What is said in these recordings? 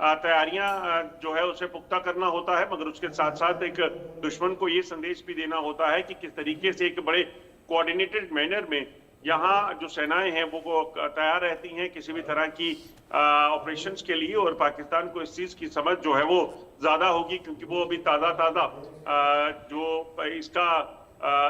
तैयारियां जो है उसे पुख्ता करना होता है, मगर उसके साथ साथ एक दुश्मन को ये संदेश भी देना होता है कि किस तरीके से एक बड़े कोऑर्डिनेटेड मैनर में यहाँ जो सेनाएं हैं वो तैयार रहती हैं किसी भी तरह की ऑपरेशंस के लिए। और पाकिस्तान को इस चीज की समझ जो है वो ज्यादा होगी, क्योंकि वो अभी ताजा जो इसका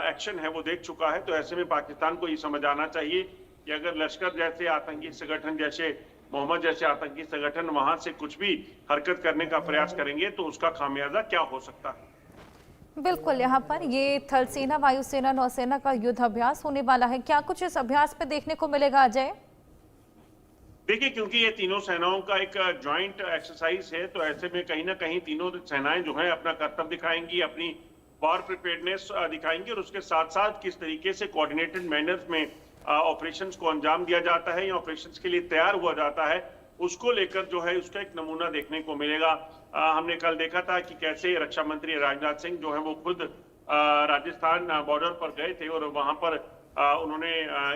एक्शन है वो देख चुका है। तो ऐसे में पाकिस्तान को ये समझ आना चाहिए कि अगर लश्कर जैसे आतंकी संगठन, जैसे मोहम्मद जैसे आतंकी संगठन वहां से कुछ भी हरकत करने का प्रयास करेंगे तो उसका खामियाजा क्या हो सकता है। बिल्कुल, यहाँ पर ये थल सेना, वायुसेना, नौसेना का युद्ध अभ्यास होने वाला है। क्या कुछ इस अभ्यास पे देखने को मिलेगा अजय? देखिए, क्योंकि ये तीनों सेनाओं का एक जॉइंट एक्सरसाइज है, तो ऐसे में कहीं ना कहीं तीनों सेनाएं जो है अपना कर्तव्य दिखाएंगी, अपनी वॉर प्रिपेयर्डनेस दिखाएंगी, और उसके साथ साथ किस तरीके से कोऑर्डिनेटेड मैनर्स में ऑपरेशंस को अंजाम दिया जाता है या ऑपरेशंस के लिए तैयार हुआ जाता है, उसको लेकर जो है उसका एक नमूना देखने को मिलेगा। हमने कल देखा था कि कैसे रक्षा मंत्री राजनाथ सिंह जो है वो खुद राजस्थान बॉर्डर पर गए थे और वहां पर उन्होंने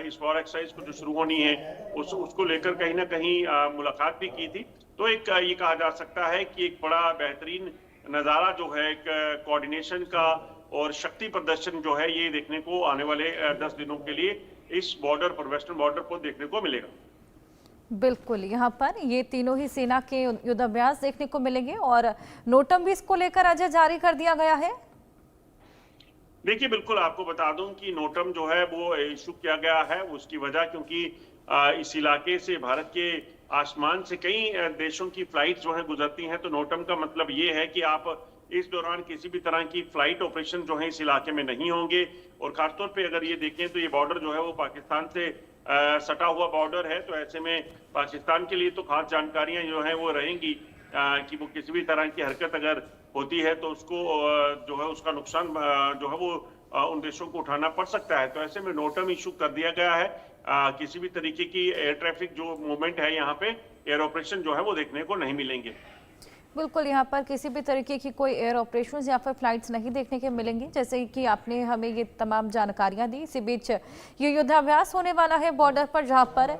इस वॉर एक्सरसाइज को जो शुरू होनी है उसको लेकर कहीं ना कहीं मुलाकात भी की थी। तो एक ये कहा जा सकता है कि एक बड़ा बेहतरीन नज़ारा जो है एक कोऑर्डिनेशन का और शक्ति प्रदर्शन जो है ये देखने को आने वाले 10 दिनों के लिए इस बॉर्डर पर, वेस्टर्न बॉर्डर पर देखने को मिलेगा। बिल्कुल, यहाँ पर ये तीनों ही सेना के युद्धाभ्यास देखने को मिलेंगे और नोटम भी इसको लेकर अजय जारी कर दिया गया है। देखिए, बिल्कुल आपको बता दूं कि नोटम जो है वो इशू किया गया है, उसकी वजह क्योंकि इस इलाके से भारत के आसमान से कई देशों की फ्लाइट जो है गुजरती हैं। तो नोटम का मतलब ये है कि आप इस दौरान किसी भी तरह की फ्लाइट ऑपरेशन जो है इस इलाके में नहीं होंगे। और खासतौर पे अगर ये देखें तो ये बॉर्डर जो है वो पाकिस्तान से सटा हुआ बॉर्डर है, तो ऐसे में पाकिस्तान के लिए तो खास जानकारियां जो है वो रहेंगी कि वो किसी भी तरह की हरकत अगर होती है तो उसको जो है उसका नुकसान जो है वो उन देशों को उठाना पड़ सकता है। तो ऐसे में नोटम इशू कर दिया गया है। किसी भी तरीके की एयर ट्रैफिक जो मूवमेंट है यहाँ पे, एयर ऑपरेशन जो है वो देखने को नहीं मिलेंगे। बिल्कुल, यहाँ पर किसी भी तरीके की कोई एयर ऑपरेशंस या फिर फ्लाइट्स नहीं देखने के मिलेंगे, जैसे कि आपने हमें ये तमाम जानकारियां दी। इसी बीच ये युद्धाभ्यास होने वाला है बॉर्डर पर, जहां पर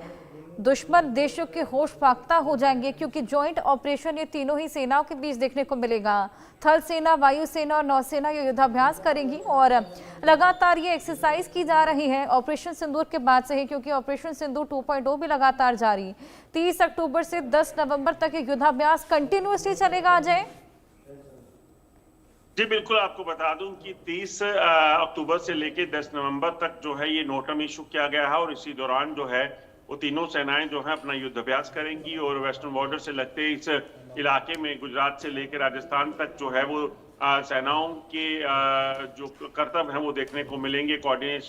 दुश्मन देशों के होश फाख्ता हो जाएंगे, क्योंकि जॉइंट ऑपरेशन ये तीनों ही सेनाओं के बीच देखने को मिलेगा। थल सेना, वायुसेना और नौसेना ये युद्धाभ्यास करेंगी और लगातार ये एक्सरसाइज की जा रही है ऑपरेशन सिंदूर के बाद से ही, क्योंकि ऑपरेशन सिंदूर 2.0 भी लगातार जारी। 30 अक्टूबर से 10 नवंबर तक ये युद्धाभ्यास कंटिन्यूसली चलेगा अजय। जी बिल्कुल, आपको बता दूं कि 30 अक्टूबर से लेकर 10 नवंबर तक जो है ये नोटम इशू किया गया है, और इसी दौरान जो है वो तीनों सेनाएं जो है अपना युद्धाभ्यास करेंगी और वेस्टर्न बॉर्डर से लगते इस इलाके में गुजरात से लेकर राजस्थान तक जो है वो सेनाओं के जो कर्तव्य हैं वो देखने को मिलेंगे। कोऑर्डिनेशन